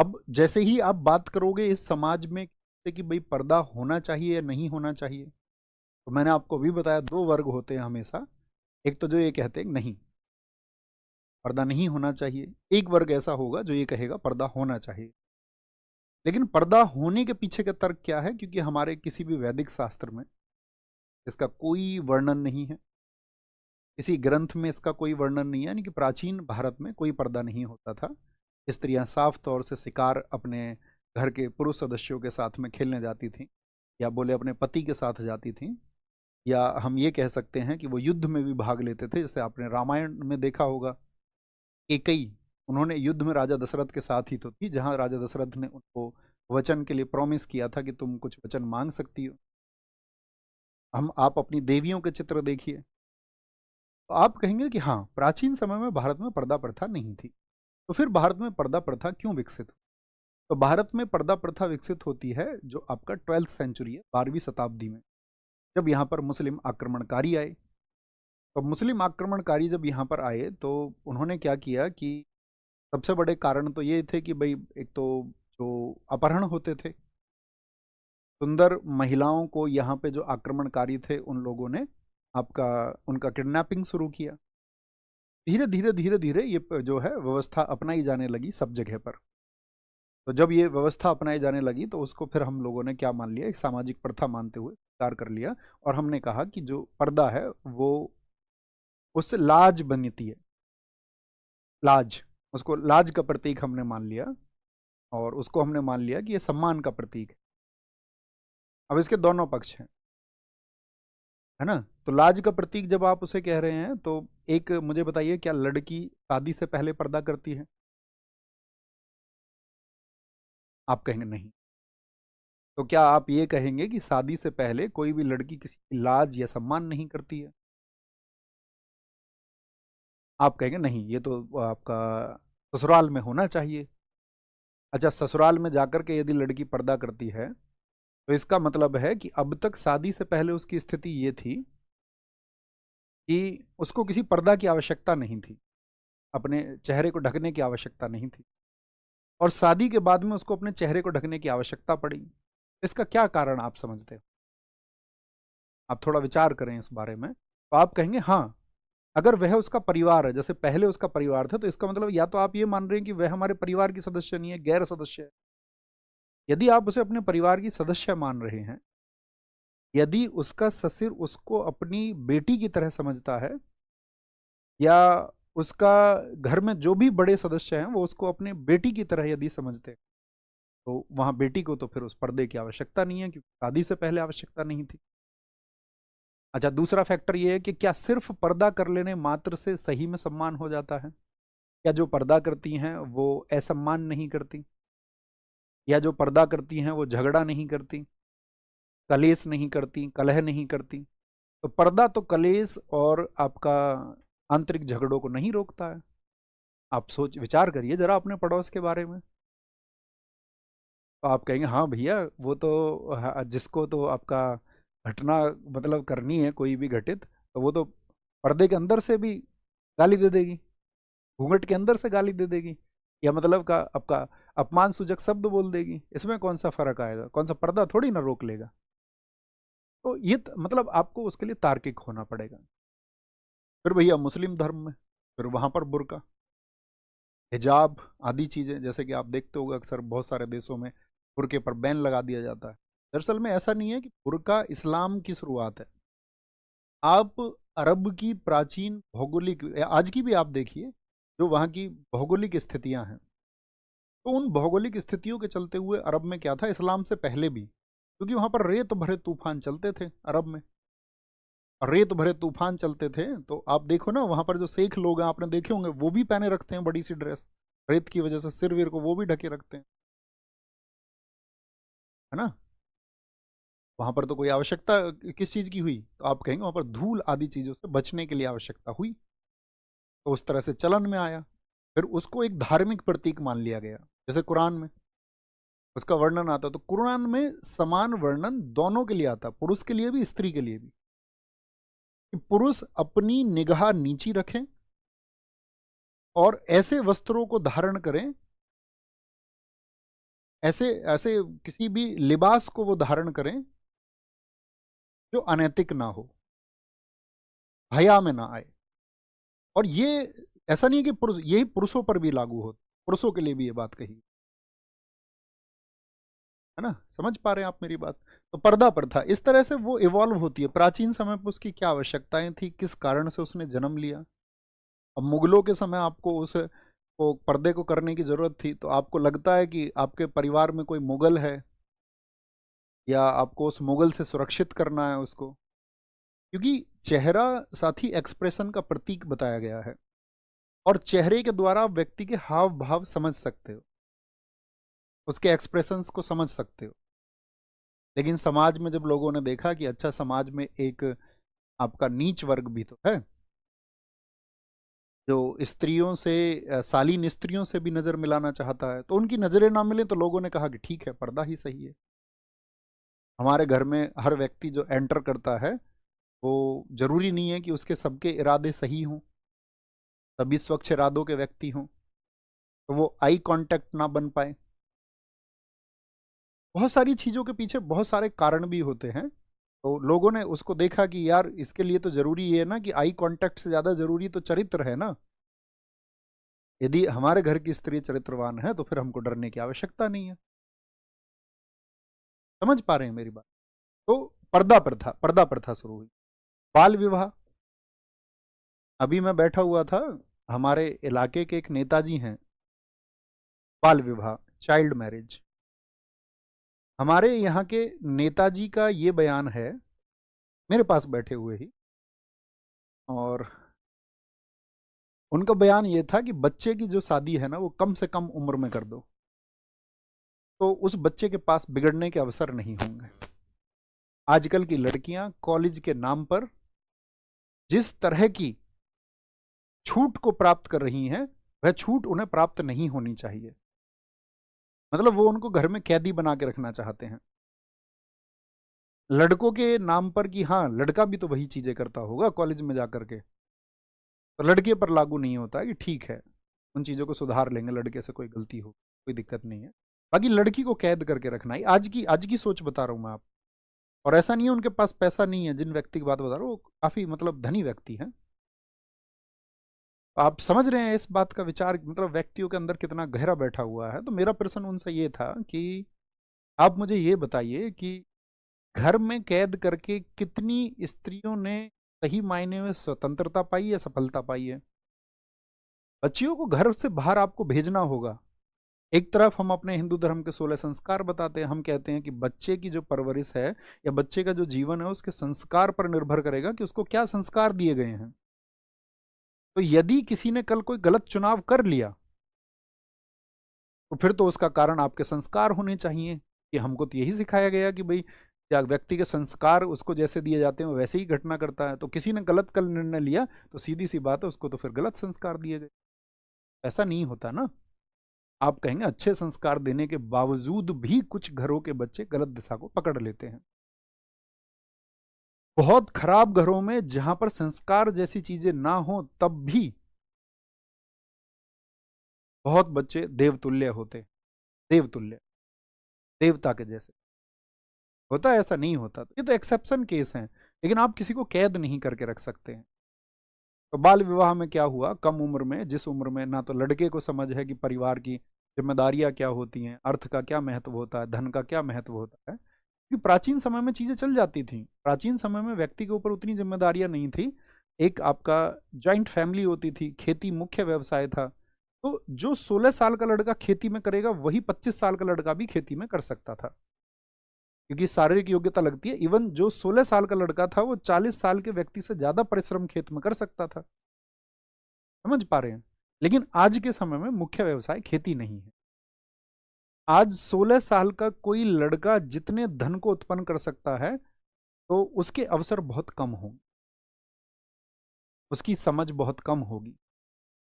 अब जैसे ही आप बात करोगे इस समाज में कि भाई पर्दा होना चाहिए या नहीं होना चाहिए, तो मैंने आपको भी बताया दो वर्ग होते हैं हमेशा। एक तो जो ये कहते हैं नहीं, पर्दा नहीं होना चाहिए। एक वर्ग ऐसा होगा जो ये कहेगा पर्दा होना चाहिए। लेकिन पर्दा होने के पीछे का तर्क क्या है? क्योंकि हमारे किसी भी वैदिक शास्त्र में इसका कोई वर्णन नहीं है, किसी ग्रंथ में इसका कोई वर्णन नहीं है, यानी कि प्राचीन भारत में कोई पर्दा नहीं होता था। स्त्रियां साफ तौर से शिकार अपने घर के पुरुष सदस्यों के साथ में खेलने जाती थीं, या बोले अपने पति के साथ जाती थीं, या हम ये कह सकते हैं कि वो युद्ध में भी भाग लेते थे। जैसे आपने रामायण में देखा होगा, एकई, उन्होंने युद्ध में राजा दशरथ के साथ ही तो थी, जहां राजा दशरथ ने उनको वचन के लिए प्रॉमिस किया था कि तुम कुछ वचन मांग सकती हो। हम आप अपनी देवियों के चित्र देखिए, तो आप कहेंगे कि हाँ, प्राचीन समय में भारत में पर्दा प्रथा नहीं थी। तो फिर भारत में पर्दा प्रथा क्यों विकसित हुई? तो भारत में पर्दा प्रथा विकसित होती है जो आपका 12th सेंचुरी है, 12वीं शताब्दी में, जब यहाँ पर मुस्लिम आक्रमणकारी आए। तो मुस्लिम आक्रमणकारी जब यहाँ पर आए तो उन्होंने क्या किया कि सबसे बड़े कारण तो ये थे कि भाई एक तो जो अपहरण होते थे, सुंदर महिलाओं को यहाँ पे जो आक्रमणकारी थे उन लोगों ने आपका उनका किडनैपिंग शुरू किया। धीरे धीरे धीरे धीरे ये जो है व्यवस्था अपनाई जाने लगी सब जगह पर। तो जब ये व्यवस्था अपनाई जाने लगी तो उसको फिर हम लोगों ने क्या मान लिया, एक सामाजिक प्रथा मानते हुए स्वीकार कर लिया। और हमने कहा कि जो पर्दा है वो उससे लाज बनती है, लाज, उसको लाज का प्रतीक हमने मान लिया, और उसको हमने मान लिया कि ये सम्मान का प्रतीक है। अब इसके दोनों पक्ष हैं, है ना? तो लाज का प्रतीक जब आप उसे कह रहे हैं तो एक मुझे बताइए, क्या लड़की शादी से पहले पर्दा करती है? आप कहेंगे नहीं। तो क्या आप ये कहेंगे कि शादी से पहले कोई भी लड़की किसी की लाज या सम्मान नहीं करती है? आप कहेंगे नहीं, ये तो आपका ससुराल में होना चाहिए। अच्छा, ससुराल में जाकर के यदि लड़की पर्दा करती है तो इसका मतलब है कि अब तक शादी से पहले उसकी स्थिति ये थी कि उसको किसी पर्दा की आवश्यकता नहीं थी, अपने चेहरे को ढकने की आवश्यकता नहीं थी, और शादी के बाद में उसको अपने चेहरे को ढकने की आवश्यकता पड़ी। इसका क्या कारण आप समझते हो? आप थोड़ा विचार करें इस बारे में, तो आप कहेंगे हाँ, अगर वह उसका परिवार है, जैसे पहले उसका परिवार था, तो इसका मतलब या तो आप ये मान रहे हैं कि वह हमारे परिवार की सदस्य नहीं है, गैर सदस्य है। यदि आप उसे अपने परिवार की सदस्य मान रहे हैं, यदि उसका ससुर उसको अपनी बेटी की तरह समझता है, या उसका घर में जो भी बड़े सदस्य हैं वो उसको अपने बेटी की तरह यदि समझते हैं, तो वहां बेटी को तो फिर उस पर्दे की आवश्यकता नहीं है, क्योंकि शादी से पहले आवश्यकता नहीं थी। अच्छा, दूसरा फैक्टर ये है कि क्या सिर्फ पर्दा कर लेने मात्र से सही में सम्मान हो जाता है? या जो पर्दा करती हैं वो असम्मान नहीं करती? या जो पर्दा करती हैं वो झगड़ा नहीं करती, कलेश नहीं करती, कलह नहीं करती? तो पर्दा तो कलेश और आपका आंतरिक झगड़ों को नहीं रोकता है। आप सोच विचार करिए जरा अपने पड़ोस के बारे में। तो आप कहेंगे हाँ भैया, वो तो जिसको तो आपका घटना मतलब करनी है कोई भी घटित, तो वो तो पर्दे के अंदर से भी गाली दे देगी, घूंघट के अंदर से गाली दे देगी, या मतलब का आपका अपमान सूचक शब्द बोल देगी। इसमें कौन सा फर्क आएगा? कौन सा पर्दा थोड़ी ना रोक लेगा। तो ये मतलब आपको उसके लिए तार्किक होना पड़ेगा। फिर भैया मुस्लिम धर्म में, फिर वहां पर बुर्का, हिजाब आदि चीजें, जैसे कि आप देखते होंगे अक्सर बहुत सारे देशों में बुर्के पर बैन लगा दिया जाता है। दरअसल में ऐसा नहीं है, कि बुर्का इस्लाम की शुरुआत है। आप अरब की प्राचीन भौगोलिक, आज की भी आप देखिए जो वहाँ की भौगोलिक स्थितियां हैं, तो उन भौगोलिक स्थितियों के चलते हुए अरब में क्या था, इस्लाम से पहले भी, क्योंकि वहाँ पर रेत भरे तूफान चलते थे अरब में, रेत भरे तूफान चलते थे। तो आप देखो ना, वहाँ पर जो शेख लोग हैं आपने देखे होंगे, वो भी पहने रखते हैं बड़ी सी ड्रेस, रेत की वजह से सिर वीर को वो भी ढके रखते हैं, है ना? वहां पर तो कोई आवश्यकता किस चीज की हुई? तो आप कहेंगे वहां पर धूल आदि चीजों से बचने के लिए आवश्यकता हुई, तो उस तरह से चलन में आया। फिर उसको एक धार्मिक प्रतीक मान लिया गया। जैसे कुरान में उसका वर्णन आता, तो कुरान में समान वर्णन दोनों के लिए आता, पुरुष के लिए भी स्त्री के लिए भी, कि पुरुष अपनी निगाह नीची रखें और ऐसे वस्त्रों को धारण करें ऐसे ऐसे किसी भी लिबास को वो धारण करें जो अनैतिक ना हो, हया में ना आए। और ये ऐसा नहीं है कि पुरुष, यही पुरुषों पर भी लागू हो, पुरुषों के लिए भी ये बात कही है ना। समझ पा रहे हैं आप मेरी बात? तो पर्दा प्रथा इस तरह से वो इवॉल्व होती है। प्राचीन समय पर उसकी क्या आवश्यकताएं थी, किस कारण से उसने जन्म लिया। अब मुगलों के समय आपको उस को पर्दे को करने की जरूरत थी, तो आपको लगता है कि आपके परिवार में कोई मुगल है, या आपको उस मुगल से सुरक्षित करना है उसको, क्योंकि चेहरा साथी एक्सप्रेशन का प्रतीक बताया गया है, और चेहरे के द्वारा आप व्यक्ति के हाव भाव समझ सकते हो, उसके एक्सप्रेशंस को समझ सकते हो। लेकिन समाज में जब लोगों ने देखा कि अच्छा, समाज में एक आपका नीच वर्ग भी तो है, जो स्त्रियों से शालीन स्त्रियों से भी नजर मिलाना चाहता है, तो उनकी नजरें ना मिले, तो लोगों ने कहा कि ठीक है, पर्दा ही सही है। हमारे घर में हर व्यक्ति जो एंटर करता है, वो जरूरी नहीं है कि उसके सबके इरादे सही हों, सभी स्वच्छ इरादों के व्यक्ति हों, तो वो आई कांटेक्ट ना बन पाए। बहुत सारी चीजों के पीछे बहुत सारे कारण भी होते हैं। तो लोगों ने उसको देखा कि यार, इसके लिए तो जरूरी ये है ना कि आई कांटेक्ट से ज्यादा जरूरी तो चरित्र है ना। यदि हमारे घर की स्त्री चरित्रवान है, तो फिर हमको डरने की आवश्यकता नहीं है। समझ पा रहे हैं मेरी बात? तो पर्दा प्रथा शुरू हुई। बाल विवाह, अभी मैं बैठा हुआ था, हमारे इलाके के एक नेताजी हैं, बाल विवाह, चाइल्ड मैरिज। हमारे यहाँ के नेताजी का ये बयान है, मेरे पास बैठे हुए ही, और उनका बयान ये था कि बच्चे की जो शादी है ना, वो कम से कम उम्र में कर दो, तो उस बच्चे के पास बिगड़ने के अवसर नहीं होंगे। आजकल की लड़कियां कॉलेज के नाम पर जिस तरह की छूट को प्राप्त कर रही हैं, वह छूट उन्हें प्राप्त नहीं होनी चाहिए। मतलब वो उनको घर में कैदी बना के रखना चाहते हैं, लड़कों के नाम पर, कि हाँ, लड़का भी तो वही चीजें करता होगा कॉलेज में जाकर के, तो लड़के पर लागू नहीं होता है कि ठीक है, उन चीजों को सुधार लेंगे, लड़के से कोई गलती हो, कोई दिक्कत नहीं है। बाकी लड़की को कैद करके रखना ही आज की सोच बता रहा हूं मैं आप। और ऐसा नहीं है उनके पास पैसा नहीं है, जिन व्यक्ति की बात बता रहा हूँ वो काफी मतलब धनी व्यक्ति हैं। आप समझ रहे हैं इस बात का विचार, मतलब व्यक्तियों के अंदर कितना गहरा बैठा हुआ है। तो मेरा प्रश्न उनसे ये था कि आप मुझे ये बताइए कि घर में कैद करके कितनी स्त्रियों ने सही मायने में स्वतंत्रता पाई है, सफलता पाई है। बच्चियों को घर से बाहर आपको भेजना होगा। एक तरफ हम अपने हिंदू धर्म के 16 संस्कार बताते हैं, हम कहते हैं कि बच्चे की जो परवरिश है, या बच्चे का जो जीवन है, उसके संस्कार पर निर्भर करेगा कि उसको क्या संस्कार दिए गए हैं। तो यदि किसी ने कल कोई गलत चुनाव कर लिया, तो फिर तो उसका कारण आपके संस्कार होने चाहिए, कि हमको तो यही सिखाया गया कि भाई, या व्यक्ति के संस्कार उसको जैसे दिए जाते हैं वैसे ही घटना करता है। तो किसी ने गलत कल निर्णय लिया, तो सीधी सी बात है, उसको तो फिर गलत संस्कार दिए गए। ऐसा नहीं होता ना। आप कहेंगे अच्छे संस्कार देने के बावजूद भी कुछ घरों के बच्चे गलत दिशा को पकड़ लेते हैं। बहुत खराब घरों में, जहां पर संस्कार जैसी चीजें ना हो, तब भी बहुत बच्चे देवतुल्य होते, देवतुल्य, देवता के जैसे। होता है, ऐसा नहीं होता। तो ये तो एक्सेप्शन केस हैं, लेकिन आप किसी को कैद नहीं करके रख सकते हैं। तो बाल विवाह में क्या हुआ, कम उम्र में, जिस उम्र में ना तो लड़के को समझ है कि परिवार की जिम्मेदारियां क्या होती हैं, अर्थ का क्या महत्व होता है, धन का क्या महत्व होता है। क्योंकि प्राचीन समय में चीजें चल जाती थी, प्राचीन समय में व्यक्ति के ऊपर उतनी जिम्मेदारियां नहीं थी। एक आपका जॉइंट फैमिली होती थी, खेती मुख्य व्यवसाय था। तो जो 16 साल का लड़का खेती में करेगा, वही 25 साल का लड़का भी खेती में कर सकता था, क्योंकि शारीरिक योग्यता लगती है। इवन जो 16 साल का लड़का था, वो 40 साल के व्यक्ति से ज्यादा परिश्रम खेत में कर सकता था। समझ पा रहे हैं? लेकिन आज के समय में मुख्य व्यवसाय खेती नहीं है। आज 16 साल का कोई लड़का जितने धन को उत्पन्न कर सकता है, तो उसके अवसर बहुत कम होंगे, उसकी समझ बहुत कम होगी।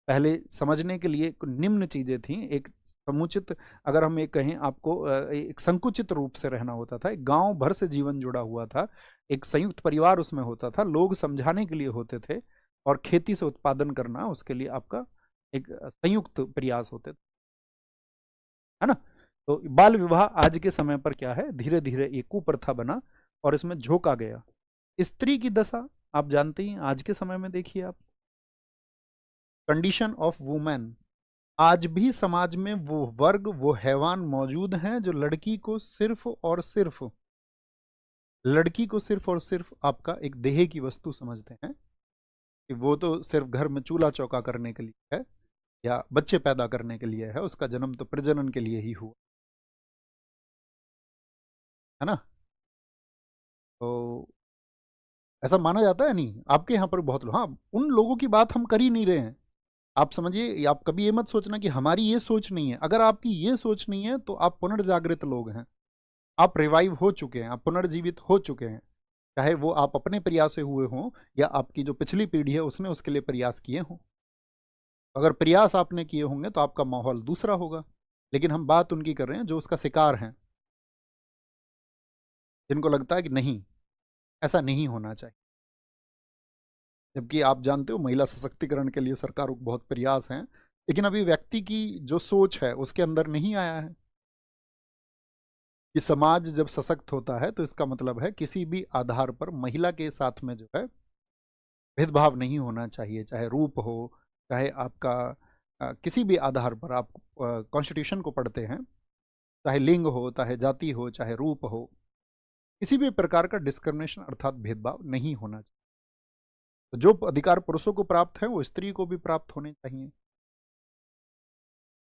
पहले समझने के लिए निम्न चीजें थी, एक समुचित, अगर हम ये कहें आपको, एक संकुचित रूप से रहना होता था, एक गांव भर से जीवन जुड़ा हुआ था, एक संयुक्त परिवार उसमें होता था, लोग समझाने के लिए होते थे, और खेती से उत्पादन करना उसके लिए आपका एक संयुक्त प्रयास होते थे, है ना। तो बाल विवाह आज के समय पर क्या है, धीरे धीरे एक कुप्रथा बना और इसमें झोंका गया। स्त्री की दशा आप जानते ही, आज के समय में देखिए आप, कंडीशन ऑफ वुमेन, आज भी समाज में वो वर्ग, वो हैवान मौजूद हैं जो लड़की को सिर्फ और सिर्फ आपका एक देह की वस्तु समझते हैं, कि वो तो सिर्फ घर में चूल्हा चौका करने के लिए है या बच्चे पैदा करने के लिए है, उसका जन्म तो प्रजनन के लिए ही हुआ, है ना। तो ऐसा माना जाता है, नहीं आपके यहाँ पर बहुत लोग, हाँ उन लोगों की बात हम कर ही नहीं रहे हैं। आप समझिए, आप कभी ये मत सोचना कि हमारी ये सोच नहीं है। अगर आपकी ये सोच नहीं है तो आप पुनर्जागृत लोग हैं, आप रिवाइव हो चुके हैं, आप पुनर्जीवित हो चुके हैं, चाहे वो आप अपने प्रयास से हुए हों या आपकी जो पिछली पीढ़ी है उसने उसके लिए प्रयास किए हों। अगर प्रयास आपने किए होंगे तो आपका माहौल दूसरा होगा। लेकिन हम बात उनकी कर रहे हैं जो उसका शिकार हैं, जिनको लगता है कि नहीं, ऐसा नहीं होना चाहिए। जबकि आप जानते हो महिला सशक्तिकरण के लिए सरकारों के बहुत प्रयास हैं, लेकिन अभी व्यक्ति की जो सोच है उसके अंदर नहीं आया है कि समाज जब सशक्त होता है तो इसका मतलब है किसी भी आधार पर महिला के साथ में जो है भेदभाव नहीं होना चाहिए, चाहे रूप हो, चाहे आपका किसी भी आधार पर आप कॉन्स्टिट्यूशन को पढ़ते हैं, चाहे लिंग हो, चाहे जाति हो, चाहे रूप हो, किसी भी प्रकार का डिस्क्रिमिनेशन अर्थात भेदभाव नहीं होना चाहिए। तो जो अधिकार पुरुषों को प्राप्त है वो स्त्री को भी प्राप्त होने चाहिए।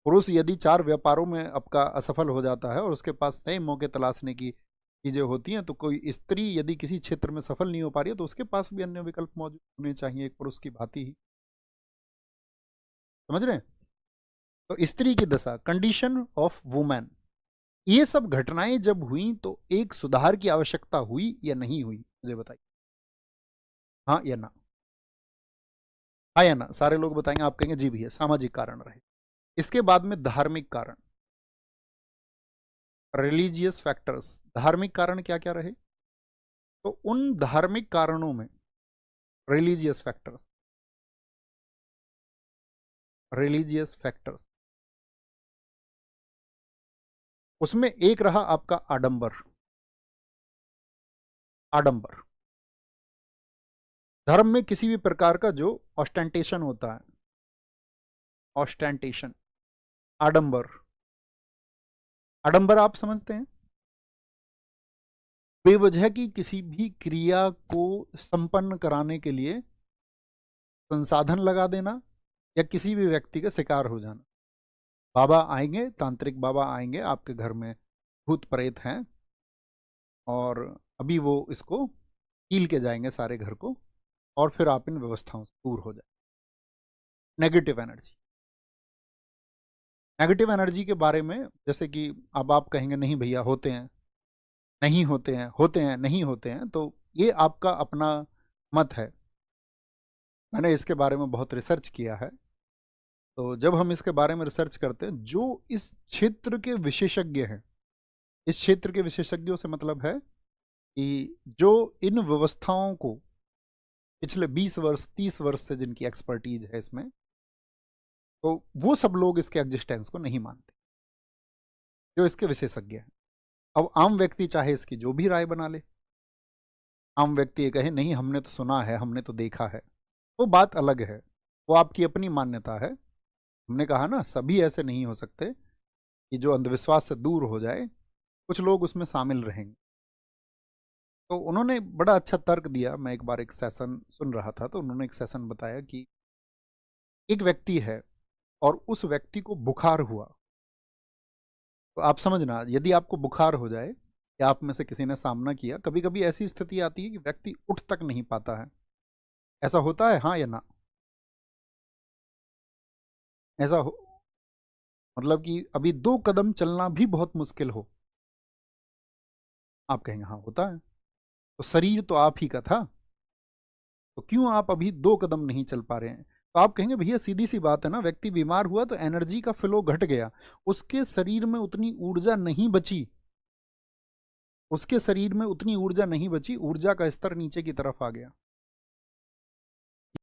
पुरुष यदि 4 व्यापारों में आपका असफल हो जाता है और उसके पास नए मौके तलाशने की चीजें होती हैं, तो कोई स्त्री यदि किसी क्षेत्र में सफल नहीं हो पा रही है तो उसके पास भी अन्य विकल्प मौजूद होने चाहिए, एक पुरुष की भांति ही। समझ रहे हैं? तो स्त्री की दशा, कंडीशन ऑफ वुमेन, ये सब घटनाएं जब हुई तो एक सुधार की आवश्यकता हुई या नहीं हुई, मुझे बताइए, हाँ या ना? हाँ या ना? सारे लोग बताएंगे, आप कहेंगे जी भैया सामाजिक कारण रहे। इसके बाद में धार्मिक कारण, रिलीजियस फैक्टर्स, धार्मिक कारण क्या क्या रहे? तो उन धार्मिक कारणों में रिलीजियस फैक्टर्स, उसमें एक रहा आपका आडंबर। आडंबर धर्म में किसी भी प्रकार का जो ऑस्टेंटेशन होता है, ऑस्टेंटेशन, आडंबर, आडंबर आप समझते हैं, बेवजह की किसी भी क्रिया को संपन्न कराने के लिए संसाधन लगा देना या किसी भी व्यक्ति का शिकार हो जाना। बाबा आएंगे, तांत्रिक बाबा आएंगे आपके घर में, भूत प्रेत हैं, और अभी वो इसको कील के जाएंगे सारे घर को, और फिर आप इन व्यवस्थाओं से दूर हो जाए। नेगेटिव एनर्जी, नेगेटिव एनर्जी के बारे में जैसे कि अब आप कहेंगे नहीं भैया होते हैं, नहीं होते हैं, होते हैं, नहीं होते हैं, तो ये आपका अपना मत है। मैंने इसके बारे में बहुत रिसर्च किया है। तो जब हम इसके बारे में रिसर्च करते हैं, जो इस क्षेत्र के विशेषज्ञ हैं, इस क्षेत्र के विशेषज्ञों से मतलब है कि जो इन व्यवस्थाओं को पिछले 20 वर्ष 30 वर्ष से जिनकी एक्सपर्टीज है इसमें, तो वो सब लोग इसके एग्जिस्टेंस को नहीं मानते, जो इसके विशेषज्ञ हैं। अब आम व्यक्ति चाहे इसकी जो भी राय बना ले, आम व्यक्ति ये कहे नहीं हमने तो सुना है, हमने तो देखा है, वो बात अलग है, वो आपकी अपनी मान्यता है। हमने कहा ना, सभी ऐसे नहीं हो सकते कि जो अंधविश्वास से दूर हो जाए, कुछ लोग उसमें शामिल रहेंगे। तो उन्होंने बड़ा अच्छा तर्क दिया। मैं एक बार एक सेशन सुन रहा था, तो उन्होंने एक सेशन बताया कि एक व्यक्ति है और उस व्यक्ति को बुखार हुआ। तो आप समझना, यदि आपको बुखार हो जाए, या आप में से किसी ने सामना किया, कभी कभी ऐसी स्थिति आती है कि व्यक्ति उठ तक नहीं पाता है, ऐसा होता है, हाँ या ना? ऐसा हो, मतलब कि अभी 2 कदम चलना भी बहुत मुश्किल हो, आप कहेंगे हाँ होता है। तो शरीर तो आप ही का था, तो क्यों आप अभी 2 कदम नहीं चल पा रहे हैं? तो आप कहेंगे भैया सीधी सी बात है ना, व्यक्ति बीमार हुआ तो एनर्जी का फ्लो घट गया, उसके शरीर में उतनी ऊर्जा नहीं बची, उसके शरीर में उतनी ऊर्जा नहीं बची, ऊर्जा का स्तर नीचे की तरफ आ गया।